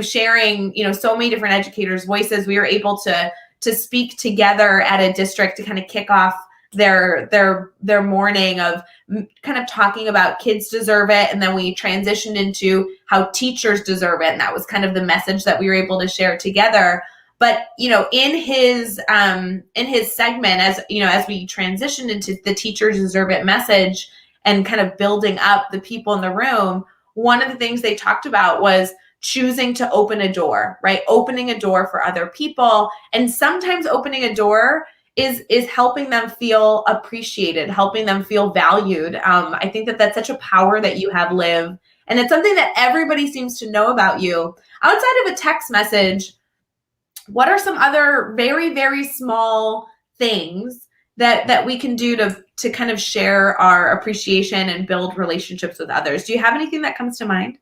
sharing, you know, so many different educators' voices. We were able to speak together at a district to kind of kick off their morning of kind of talking about kids deserve it, and then we transitioned into how teachers deserve it, and that was kind of the message that we were able to share together. But you know, in his segment, as you know, as we transitioned into the teachers deserve it message and kind of building up the people in the room, one of the things they talked about was choosing to open a door, right? Opening a door for other people, and sometimes opening a door is helping them feel appreciated, helping them feel valued. I think that that's such a power that you have, Liv, and it's something that everybody seems to know about you. Outside of a text message, what are some other very, very small things that we can do to kind of share our appreciation and build relationships with others? Do you have anything that comes to mind?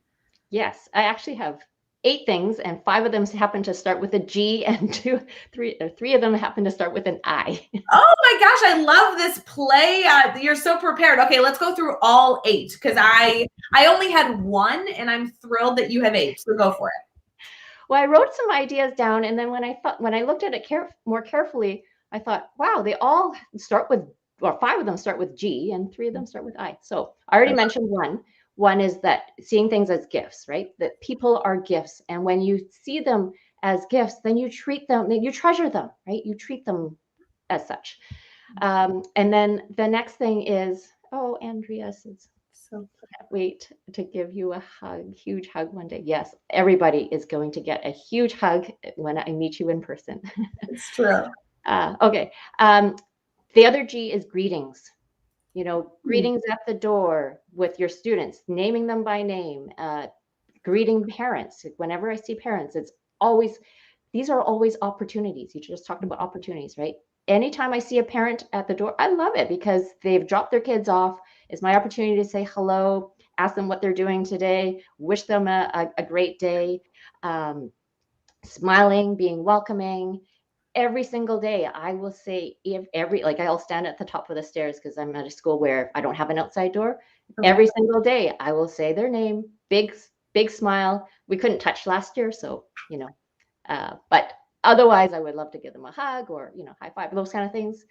Yes, I actually have 8 things, and 5 of them happen to start with a G, and 3 of them happen to start with an I. Oh my gosh, I love this play. You're so prepared. Okay, let's go through all 8 because I only had 1, and I'm thrilled that you have 8. So go for it. Well, I wrote some ideas down, and then when I looked at it more carefully, I thought, wow, they all start with, or 5 of them start with G, and 3 of them start with I. So I already mentioned one. One is that seeing things as gifts, right? That people are gifts. And when you see them as gifts, then you treat them, you treasure them, right? You treat them as such. And then the next thing is, oh, Andrea says, so can't wait to give you a hug, huge hug one day. Yes, everybody is going to get a huge hug when I meet you in person. It's true. Okay. The other G is greetings. You know, greetings at the door with your students, naming them by name, greeting parents. Whenever I see parents, these are always opportunities. You just talked about opportunities, right? Anytime I see a parent at the door, I love it because they've dropped their kids off. It's my opportunity to say hello, ask them what they're doing today, wish them a great day, smiling, being welcoming. Every single day I will say, I'll stand at the top of the stairs because I'm at a school where I don't have an outside door. Okay. Every single day I will say their name, big smile. We couldn't touch last year, so you know, but otherwise I would love to give them a hug or, you know, high five, those kind of things.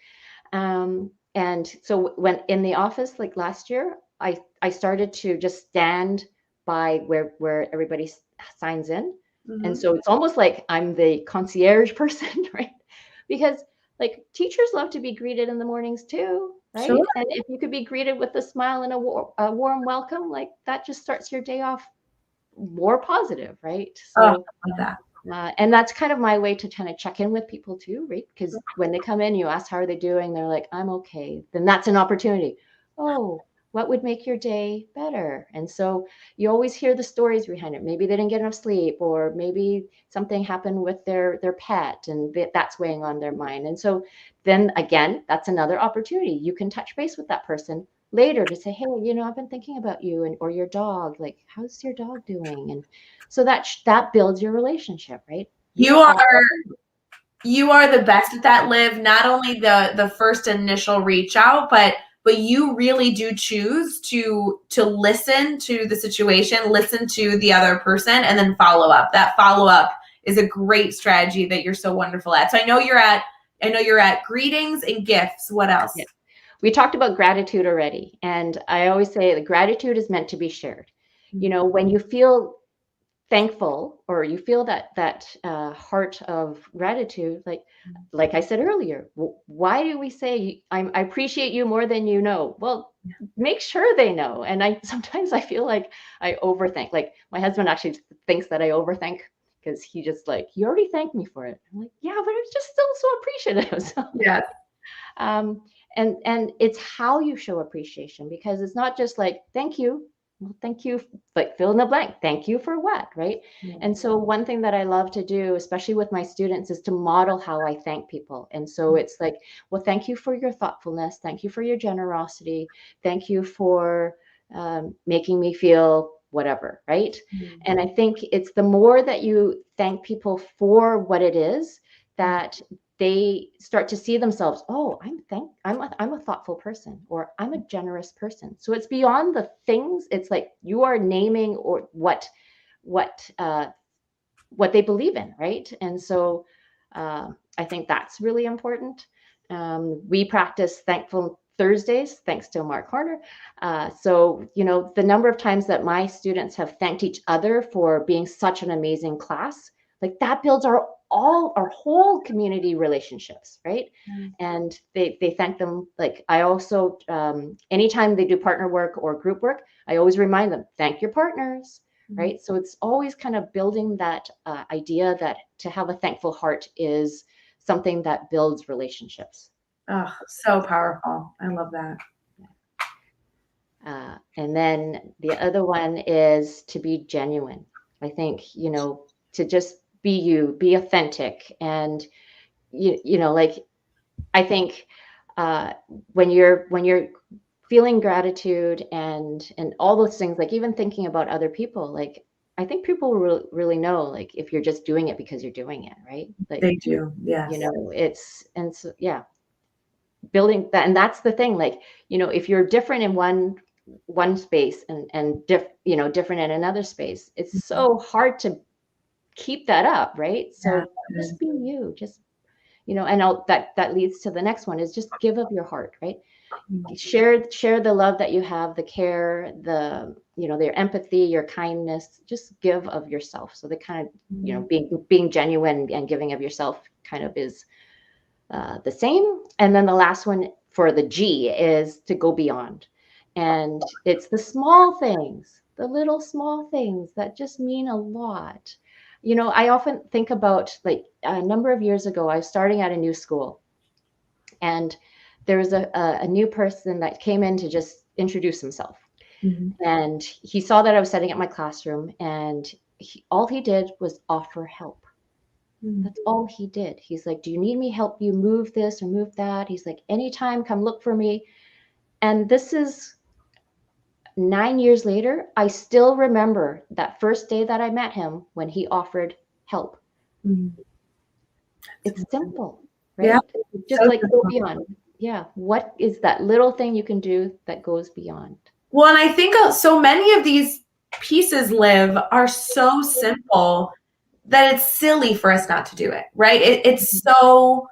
And so when in the office, like last year, I started to just stand by where everybody signs in. And Mhm. so it's almost like I'm the concierge person, right? Because like teachers love to be greeted in the mornings too, Sure. right? And if you could be greeted with a smile and a warm welcome, like that just starts your day off more positive, right? Oh, I So love that. and that's kind of my way to kind of check in with people too, right? Because when they come in, you ask how are they doing, they're like, I'm okay. Then that's an opportunity. Oh, what would make your day better? And so you always hear the stories behind it. Maybe they didn't get enough sleep, or maybe something happened with their pet, and that's weighing on their mind. And so then again, that's another opportunity. You can touch base with that person later to say, hey, I've been thinking about you and or your dog. Like, how's your dog doing? And so that builds your relationship, right? You You are are you are the best at that, Liv. Not only the first initial reach out, but you really do choose to listen to the situation, listen to the other person, and then follow up. That follow up is a great strategy that you're so wonderful at. So I know you're at greetings and gifts. What else? yeah. We talked about gratitude already, and I always say that gratitude is meant to be shared. When you feel thankful or you feel that heart of gratitude, like I said earlier, why do we say I appreciate you more than you know? Well, make sure they know. And I sometimes I feel like I overthink. Like my husband actually thinks that I overthink because he just like, you already thanked me for it. I'm like, yeah, but it's just still so appreciative. So Yeah. um, and it's how you show appreciation, because it's not just like thank you. Well, thank you, like fill in the blank. Thank you for what, right? Yeah. And so one thing that I love to do, especially with my students, is to model how I thank people. And so it's like, well, thank you for your thoughtfulness. Thank you for your generosity. Thank you for making me feel whatever, right? Mhm. And I think it's the more that you thank people for what it is, that they start to see themselves, oh, I'm a thoughtful person, or I'm a generous person. So it's beyond the things. It's like you are naming or what what they believe in, right? And so I think that's really important. We practice Thankful Thursdays, thanks to Mark Horner. So, the number of times that my students have thanked each other for being such an amazing class, like that builds our whole community relationships, right? And they thank them. Like I also, anytime they do partner work or group work, I always remind them, thank your partners, right? So it's always kind of building that idea that to have a thankful heart is something that builds relationships. Oh, so powerful. I love that. And then the other one is to be genuine. I think, to just be you, be authentic. And, like, I think when you're feeling gratitude and all those things, like even thinking about other people, like I think people really know, like if you're just doing it because you're doing it, right? Like, They do. Yes. it's, and so yeah, building that. And that's the thing, like, if you're different in one space and different in another space, it's so hard to keep that up, right? Yeah. So just be you, just and that leads to the next one, is just give of your heart, right? Share the love that you have, the care, their empathy, your kindness. Just give of yourself. So the kind of being genuine and giving of yourself kind of is the same. And then the last one for the G is to go beyond, and it's the small things, the little small things that just mean a lot. I often think about, like, a number of years ago, I was starting at a new school, and there was a new person that came in to just introduce himself. Mhm. And he saw that I was setting up my classroom, and all he did was offer help. Mhm. That's all he did. He's like, do you need me help you move this or move that? He's like, anytime, come look for me. And this is 9 years later. I still remember that first day that I met him when he offered help. Mhm. It's simple, Yeah. right? Just So like go beyond. Yeah. What is that little thing you can do that goes beyond? Well, and I think so many of these pieces, Liv, are so simple that it's silly for us not to do it, right? It's so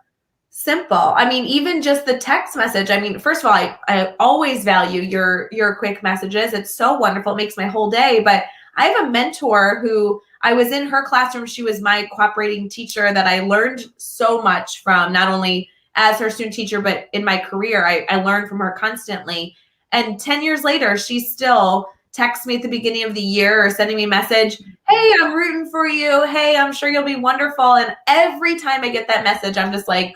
simple. I mean, even just the text message. I mean, first of all, I always value your quick messages. It's so wonderful. It makes my whole day. But I have a mentor who I was in her classroom. She was my cooperating teacher that I learned so much from, not only as her student teacher, but in my career. I learned from her constantly. And 10 years later, she still texts me at the beginning of the year or sending me a message. Hey, I'm rooting for you. Hey, I'm sure you'll be wonderful. And every time I get that message, I'm just like,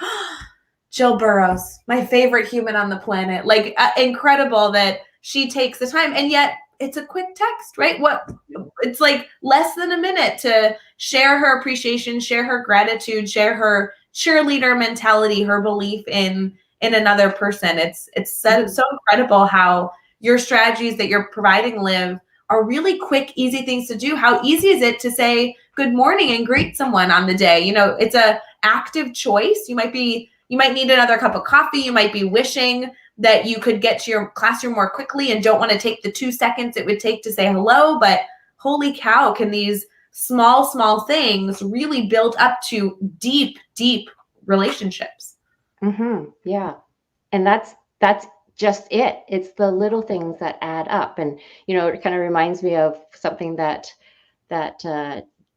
Jill Burrows, my favorite human on the planet. Like, incredible that she takes the time. And yet it's a quick text, right? It's like less than a minute to share her appreciation, share her gratitude, share her cheerleader mentality, her belief in another person. It's so incredible how your strategies that you're providing, Liv, are really quick, easy things to do. How easy is it to say good morning and greet someone on the day? You know, it's a active choice. You might need another cup of coffee. You might be wishing that you could get to your classroom more quickly and don't want to take the 2 seconds it would take to say hello. But holy cow, can these small things really build up to deep relationships? Mm-hmm. Yeah. And that's just it. It's the little things that add up. And, you know, it kind of reminds me of something that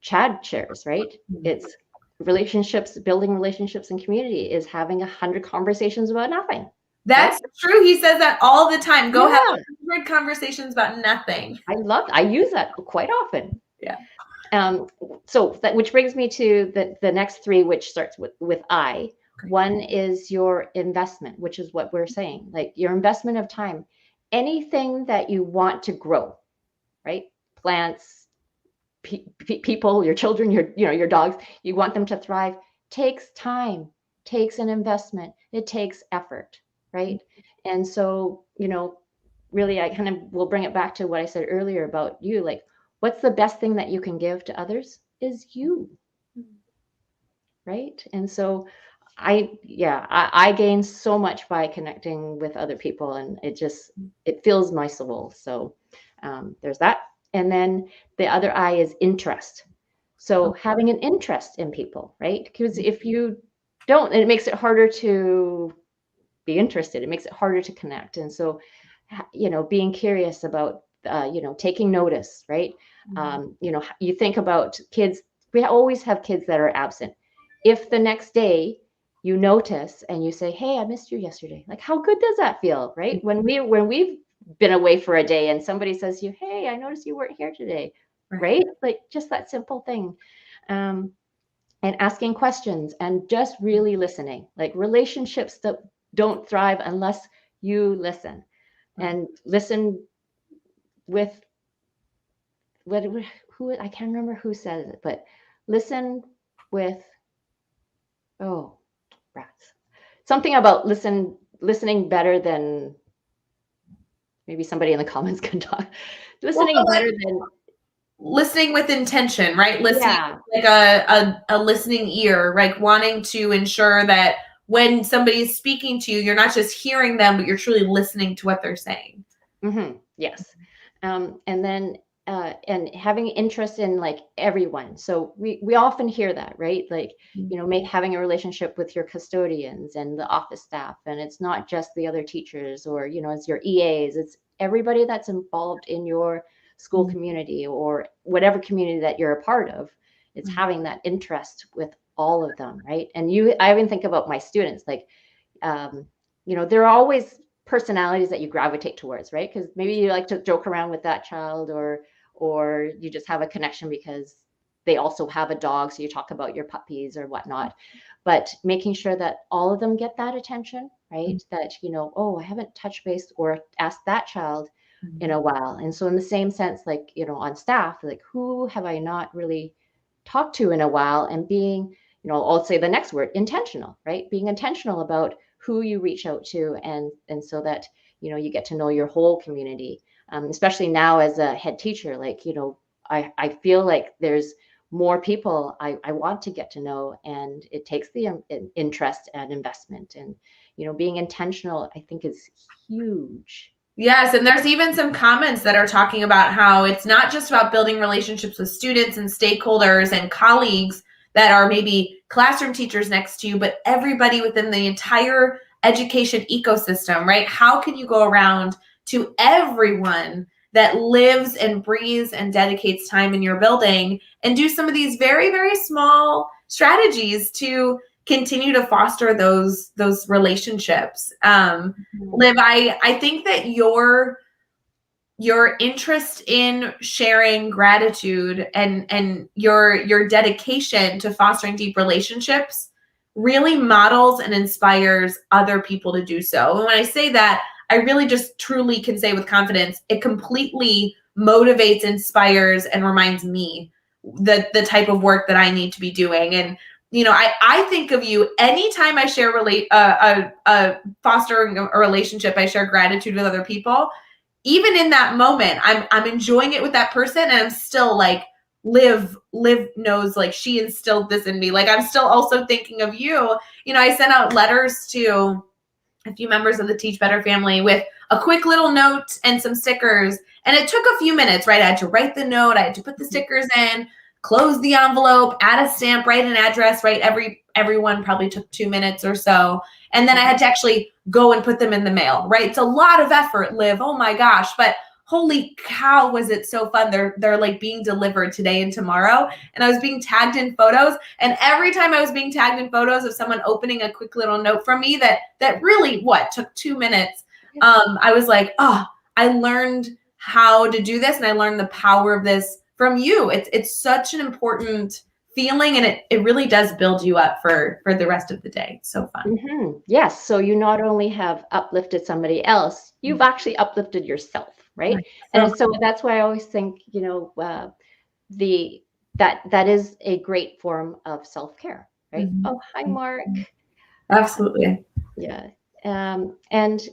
Chad shares, right? It's relationships, building relationships and community is having 100 conversations about nothing. That's true. He says that all the time. Go have Yeah. 100 conversations about nothing. I use that quite often. Yeah. So that, which brings me to the next three, which starts with I. One is your investment, which is what we're saying, like your investment of time, anything that you want to grow, right? Plants, people, your children, your dogs, you want them to thrive, takes time, takes an investment, it takes effort, right? And so, you know, really, I kind of will bring it back to what I said earlier about you, like, what's the best thing that you can give to others is you, right? And so I gain so much by connecting with other people, and it fills my soul. So there's that. And then the other I is interest. So having an interest in people, right? Because if you don't, it makes it harder to be interested. It makes it harder to connect. And so, you know, being curious about, you know, taking notice, right? You know, you think about kids, we always have kids that are absent. If the next day you notice and you say, hey, I missed you yesterday, like how good does that feel, right? When we've been away for a day and somebody says to you, hey, I noticed you weren't here today, right? Like just that simple thing. And asking questions and just really listening, like relationships that don't thrive unless you listen and listen with who I can't remember who says it, but listen with rats. Something about listening better than, maybe somebody in the comments can talk. Listening better than listening with intention, right? Listening like a listening ear, like wanting to ensure that when somebody is speaking to you, you're not just hearing them, but you're truly listening to what they're saying. Mm-hmm. Yes. And then and having interest in like everyone. So we often hear that, right? Like, you know, having a relationship with your custodians and the office staff, and it's not just the other teachers or, you know, it's your EAs, it's everybody that's involved in your school community or whatever community that you're a part of. It's having that interest with all of them, right? And I even think about my students, like, you know, there are always personalities that you gravitate towards, right? Because maybe you like to joke around with that child, or you just have a connection because they also have a dog, so you talk about your puppies or whatnot. But making sure that all of them get that attention, right? That, you know, oh, I haven't touched base or asked that child in a while. And so in the same sense, like, you know, on staff, like who have I not really talked to in a while, and being, you know, I'll say the next word, intentional, right? Being intentional about who you reach out to, and so that, you know, you get to know your whole community, especially now as a head teacher. Like, you know, I feel like there's more people I want to get to know, and it takes the interest and investment, and, you know, being intentional, I think, is huge. Yes, and there's even some comments that are talking about how it's not just about building relationships with students and stakeholders and colleagues, that are maybe classroom teachers next to you, but everybody within the entire education ecosystem, right? How can you go around to everyone that lives and breathes and dedicates time in your building and do some of these very, very small strategies to continue to foster those relationships? Liv, I think that your interest in sharing gratitude and your dedication to fostering deep relationships really models and inspires other people to do so. And when I say that, I really just truly can say with confidence, it completely motivates, inspires, and reminds me the type of work that I need to be doing. And I think of you anytime I share fostering a relationship, I share gratitude with other people. Even in that moment, I'm enjoying it with that person, and I'm still like, Liv knows, like, she instilled this in me. Like, I'm still also thinking of you. I sent out letters to a few members of the Teach Better family with a quick little note and some stickers. And it took a few minutes, right? I had to write the note, I had to put the stickers in, close the envelope, add a stamp, write an address, right? Everyone probably took 2 minutes or so. And then I had to actually go and put them in the mail, right? It's a lot of effort, Liv. Oh my gosh. But holy cow, was it so fun. They're like being delivered today and tomorrow. And I was being tagged in photos. And every time I was being tagged in photos of someone opening a quick little note from me that really, took 2 minutes. I was like, I learned how to do this. And I learned the power of this from you. It's such an important feeling, and it really does build you up for the rest of the day. So fun. Mm-hmm. Yes. So you not only have uplifted somebody else, you've actually uplifted yourself, right? And so that's why I always think, that is a great form of self-care, right? Mm-hmm. Oh, hi, Mark. Absolutely. Yeah. And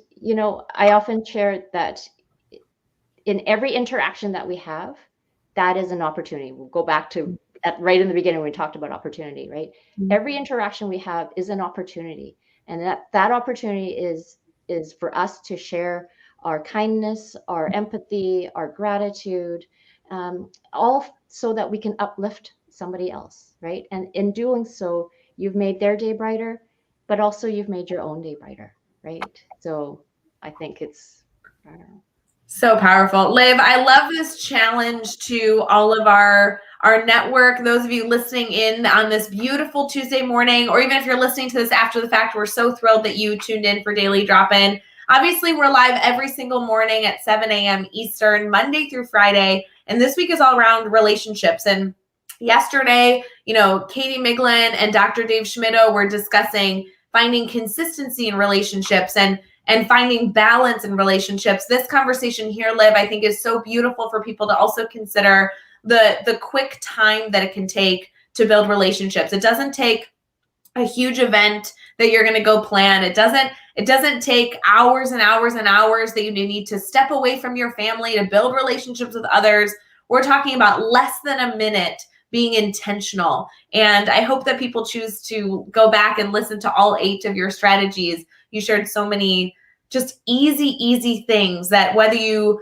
I often share that in every interaction that we have, that is an opportunity. We'll go back to right in the beginning when we talked about opportunity, right? Mm-hmm. Every interaction we have is an opportunity. And that opportunity is for us to share our kindness, our empathy, our gratitude, all so that we can uplift somebody else, right? And in doing so, you've made their day brighter, but also you've made your own day brighter, right? So I think it's, I don't know. So powerful. Liv, I love this challenge to all of our network. Those of you listening in on this beautiful Tuesday morning, or even if you're listening to this after the fact, we're so thrilled that you tuned in for Daily Drop-In. Obviously, we're live every single morning at 7 a.m. Eastern, Monday through Friday. And this week is all around relationships. And yesterday, Katie Miglin and Dr. Dave Schmittou were discussing finding consistency in relationships and finding balance in relationships. This conversation here, Liv, I think is so beautiful for people to also consider the quick time that it can take to build relationships. It doesn't take a huge event that you're going to go plan. It doesn't take hours and hours and hours that you need to step away from your family to build relationships with others. We're talking about less than a minute being intentional. And I hope that people choose to go back and listen to all 8 of your strategies. You shared so many just easy things that whether you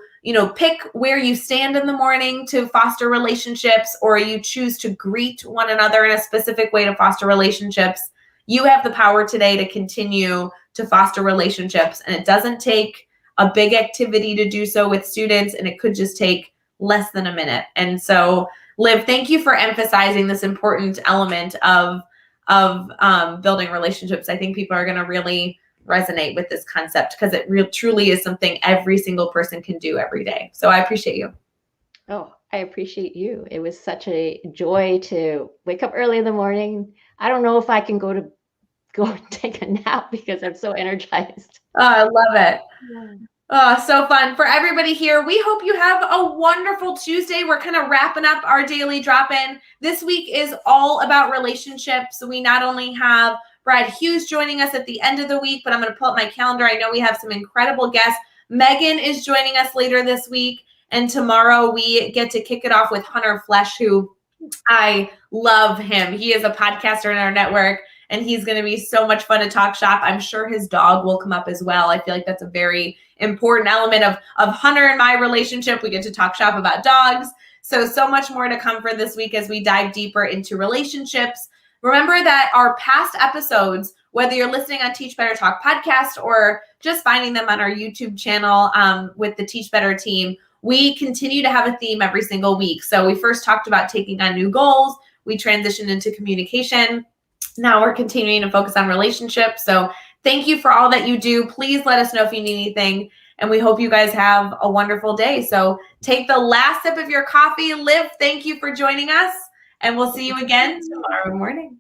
pick where you stand in the morning to foster relationships, or you choose to greet one another in a specific way to foster relationships, you have the power today to continue to foster relationships. And it doesn't take a big activity to do so with students, and it could just take less than a minute. And so, Liv, thank you for emphasizing this important element of building relationships. I think people are going to really resonate with this concept because it truly is something every single person can do every day. So I appreciate you. Oh, I appreciate you. It was such a joy to wake up early in the morning. I don't know if I can go take a nap because I'm so energized. Oh, I love it. Yeah. Oh, so fun. For everybody here, we hope you have a wonderful Tuesday. We're kind of wrapping up our daily drop-in. This week is all about relationships. We not only have Brad Hughes joining us at the end of the week, but I'm going to pull up my calendar. I know we have some incredible guests. Megan is joining us later this week. And tomorrow we get to kick it off with Hunter Flesh, who I love him. He is a podcaster in our network, and he's going to be so much fun to talk shop. I'm sure his dog will come up as well. I feel like that's a very important element of Hunter and my relationship. We get to talk shop about dogs. So much more to come for this week as we dive deeper into relationships. Remember that our past episodes, whether you're listening on Teach Better Talk podcast or just finding them on our YouTube channel with the Teach Better team, we continue to have a theme every single week. So we first talked about taking on new goals. We transitioned into communication. Now we're continuing to focus on relationships. So thank you for all that you do. Please let us know if you need anything. And we hope you guys have a wonderful day. So take the last sip of your coffee. Liv, thank you for joining us. And we'll see you again tomorrow morning.